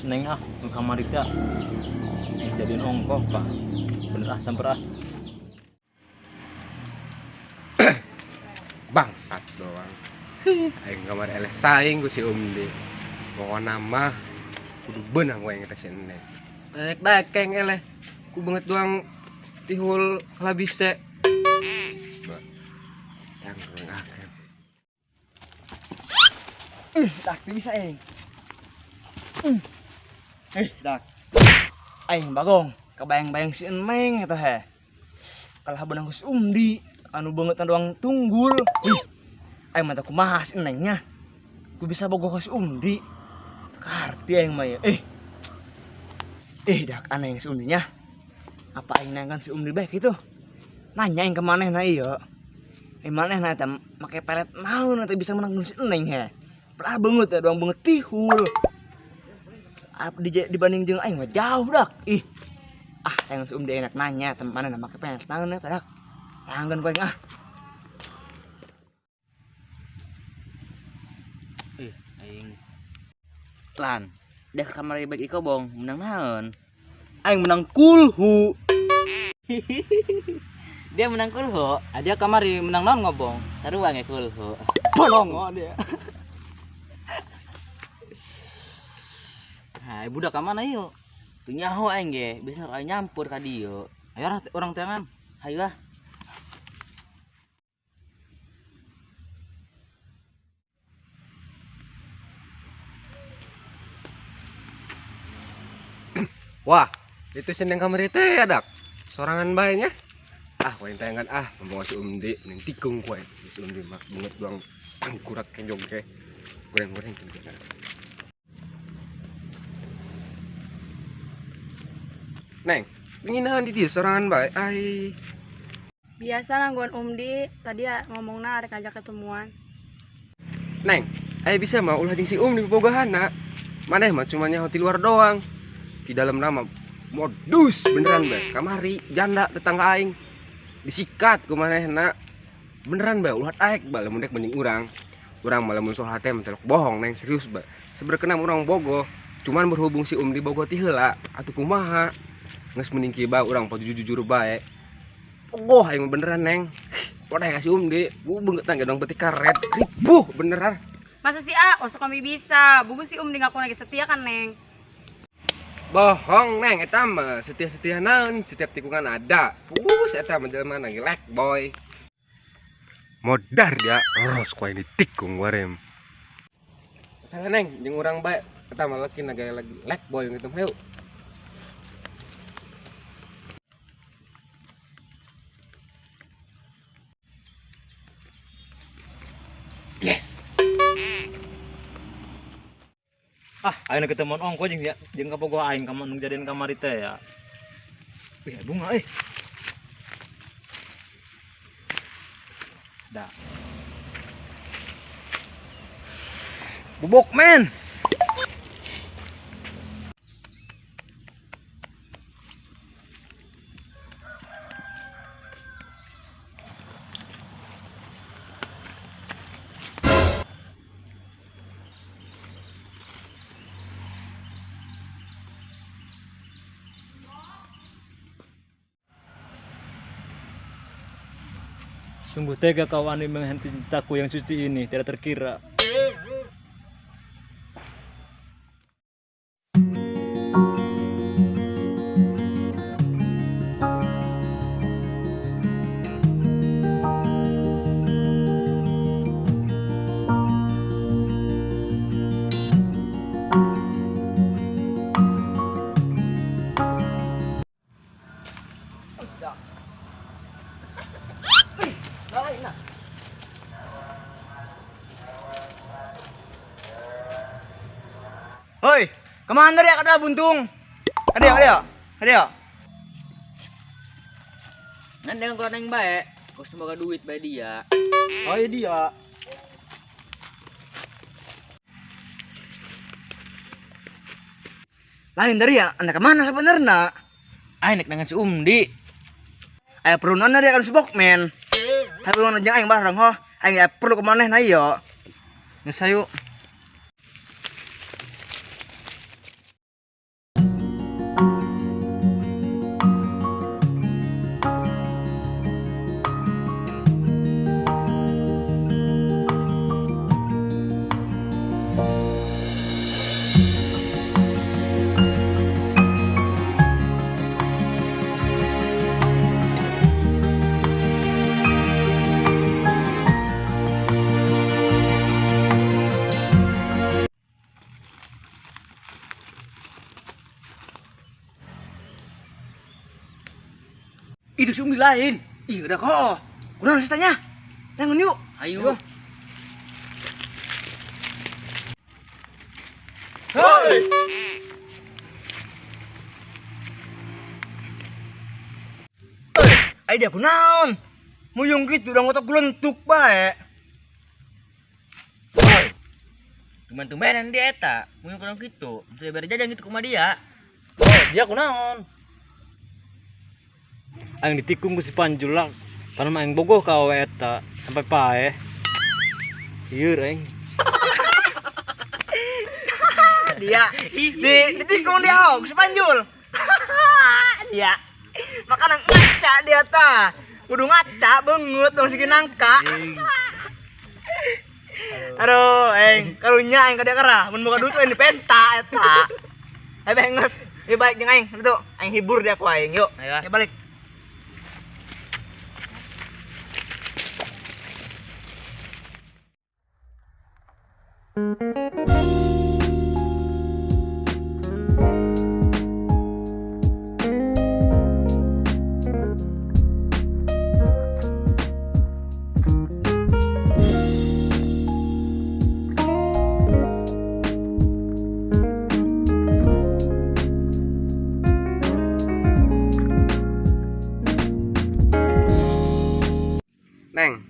males neng ke kamar kita. Jadiin ongkos pak. Bener samper Bangsat doang. Aing kamar eleh saing ku si Umdi. Pokona mah kudu beunang we ngeta si Neng. Daek-daekeng eleh. Ku banget doang tihul kalabise. Yang ngakeh. Dak bisa dak. Bagong, kebayang-bayang si Eneng eta he. Kalah benang si Umdi, anu banget doang tunggul. Mata kumaha si Enengnya. Ku bisa bogoh si Umdi. Karti aing mah ya. Dak aneh si Umdinya. Apa aing nangkan si Umdi baik itu? Nanya aing ke manehna ieu. Manehna eta make pelet naon eta bisa menang si Eneng he. Pernah banget ya doang banget tihul. Dibanding jeung aing mah jauh dak. Yang si Umdi enak nanya teman make pelet naon eta dak. Tanggan kowe Aing Lan, dia ke kamar baik iko bong, menang naon? aing menang kulhu. Dia menang kulho, dia kamari menang naon ngobong? Sarua ge kulho. Bolongo dia. Hai budak ka mana yuk? Tuh nyaho aing ge, bisa aing nyampur ka dieu. Ayo orang tangan. Hayu ah. Wah, itu si Neng kamar itu ya dak. Sorangan bae nya. Kowe tayangan ngomong si Umdi ning tikung kowe. Si Umdi mah banget doang tangkurak kenjong ke. Goreng-goreng kenjong. Neng, nginahan di dieu sorangan bae. Biasa nangguan Umdi, tadi ya ngomongna arek ngajak ketemuan. Neng, bisa mah ulah jeung si Umdi bogahana. Maneh mah cuma nyaho di luar doang. Di dalam nama modus beneran bae. Kamari janda tetangga aing disikat ku manehna. Beneran bae ulah aek bae lamun dek mending urang. Urang malah mun soal hate mentelok bohong neng serius bae. Seberkenam urang bogoh. Cuman berhubung si Umdi bogoh ti heula atuh kumaha. Geus mending kieu bae urang podo jujur bae. Bogoh aing beneran neng. Wadah kasih Umdi, gua beungeut tangga dong beti karet. Ribuh beneran. Masa si osok kami bisa, buku si Umdi ngaku lagi setia kan Neng? Bohong neng eta mah setia-setia naon setiap tikungan ada. Eta mah jelema ngelek boy. Modar dia ros ku ini tikung warem. Salah neng jeung urang bae eta mah lagi lek boy gitu yuk. Yes. Ayeuna ketemuan ongko jeung kabogoh aing ka nu jadian kamar teh ya. Bunga Da. Bubuk men. Sungguh tega kau ani menghenti cintaku yang suci ini, tidak terkira. Hoi, kemana dia kata buntung? Ada. Nandang kalau neng bae, kau semoga duit bae dia. Oh iya dia. Lain dari ya, anda kemana sebenarnya? Nek dengan si Umdi. Ayo perlu nona dia kan si Bokmen. Ayo perlu nona aing bareng ho. Aing perlu kemana na iyo. Ngeus hayu. si Umdi lain. Ih, udah kok. Udah ceritanya. Jangan yuk. Ayo. Hoi. Ai dia kunaon? Muyung gitu udah ngotok gelentuk bae. Tumben-tumbenan dia eta. Mun kurang kitu. Bisa bere jajan gitu kumaha dia. Dia kunaon? Aing ditikung ku si Panjul lah. Karena aing bogoh ka awe eta sampai pae. Ieu aing. Dia ditikung dia hok si Panjul. Dia makanan ngaca dia ta. Kudu ngaca beungeut dong sigi nangka. Aduh, karunya aing ka dia kerah mun boga duit aing dipenta eta. Ayo benges. Ieu balik jeung aing, itu aing hibur dia ku aing. Yuk, Ayo. ya balik. Neng,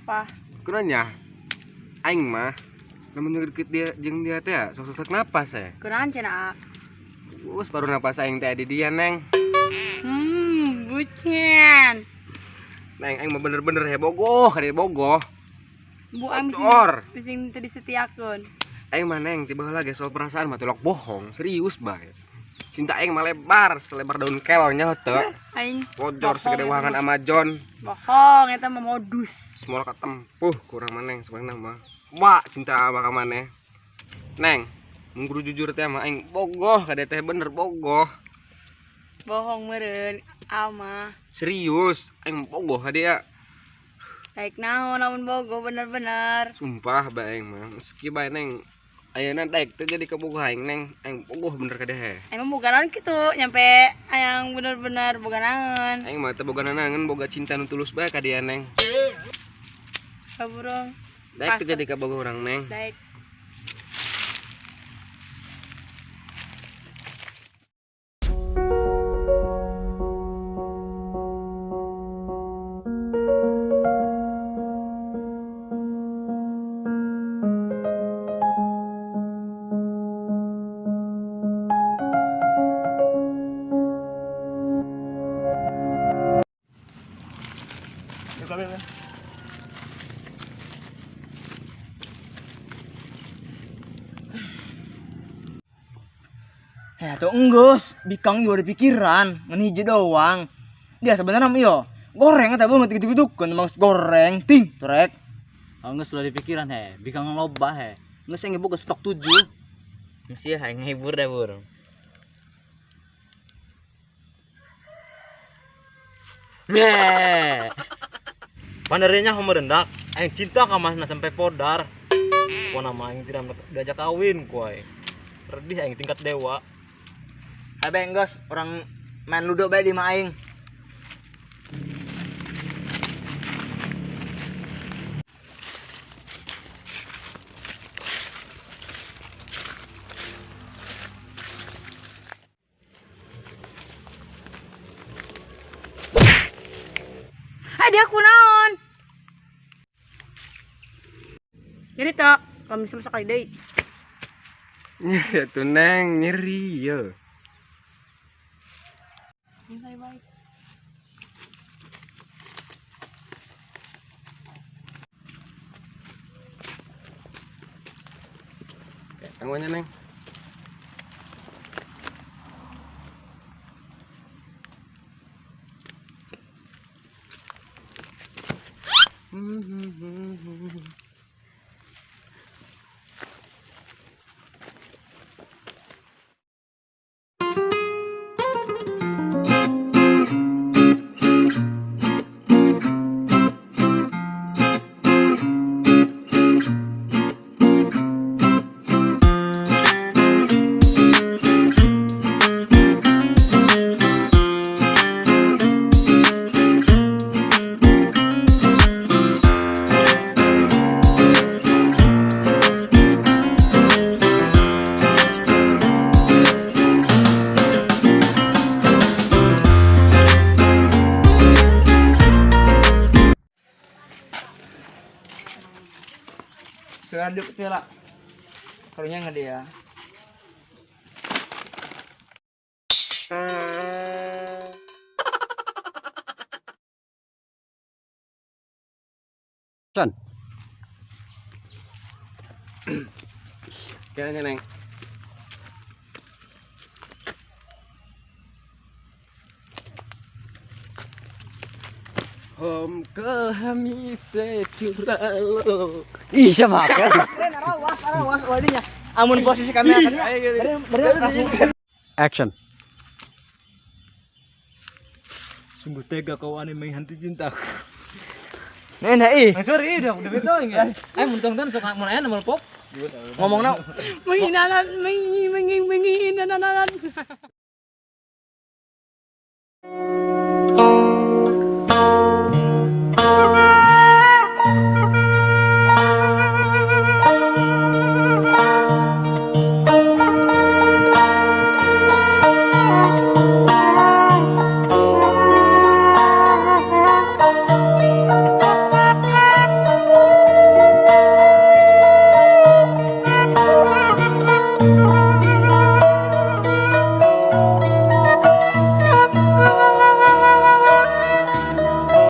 Apa? kunanya aing mah namun deket dia jeung dia teh ya sok sesak napas ya. Kurang cenah. Us baru napas aing teh di dia, Neng. Bucin. Neng, aing mah bener-bener hebogoh, ka dia bogoh. Bu aing Dor. bising teu disetiakeun. Aing mah Neng tiba lagi soal perasaan mah telok bohong, serius bae. Cinta aing mah lebar, selebar daun kelnya teu. Aing Pojor bohong segede eta wahangan mah. Amazon. Bohong eta mah modus. Semua katempuh kurang maneng sebenarnya mah. Wah, cinta abah ka maneh. Neng, mun kudu jujur teh mah aing bogoh ka dia teh bener bogoh. Bohong meureun ama. Serius, aing bogoh ka dia. Daek naon lamun bogo bener-bener. Sumpah bae aing mah. Meski bae Neng ayeuna daek teh jadi kebogoh aing Neng, aing bogoh bener ka dia he. Emang boga naon kitu nyampe ayang bener-bener boga naon. Aing mah teh boga nanangan boga cinta nu tulus bae ka dia Neng. Kaburung. Daek teh Pasrah. jadi kabogoh urang Neng. Daek. Yuk kabel. Tuh enggus, bikang ieu ada pikiran, ngan hiji doang. Dia sebenarnya mah ieu goreng eta beungeut gitu-gitu kan emang goreng ting trek. Geus sudah dipikiran he. Bikang loba he. Geus yang ibu ke stok 7. Mesti aing ngehibur deh, Bur. Meh. Panerinya homo rendak, aing cinta ka masna sampai podar. Pona mah aing tidak diajak kawin ku aing. Sedih aing tingkat dewa. Ayo enggus, orang main ludo bae di mah aing. Dia kunaon? Jadi tak, kalau misalnya sekali deui. Ya tuh Neng, nyeri ya. Baik. Tangguhnya Neng. Sekarang dia lah. Karunya nggak dia? Son. Kayaknya neng. Hom ke hami securalo. Ih, siapa? Keren, arawas, wadinya. Amun posisi kami akan dari Action. Sungguh tega kau aneh menghanti cintaku. Nah, ih. Sorry, udah beto enggak. Mun tonton sok mun aya nomor pop. Ngomong nau. menghina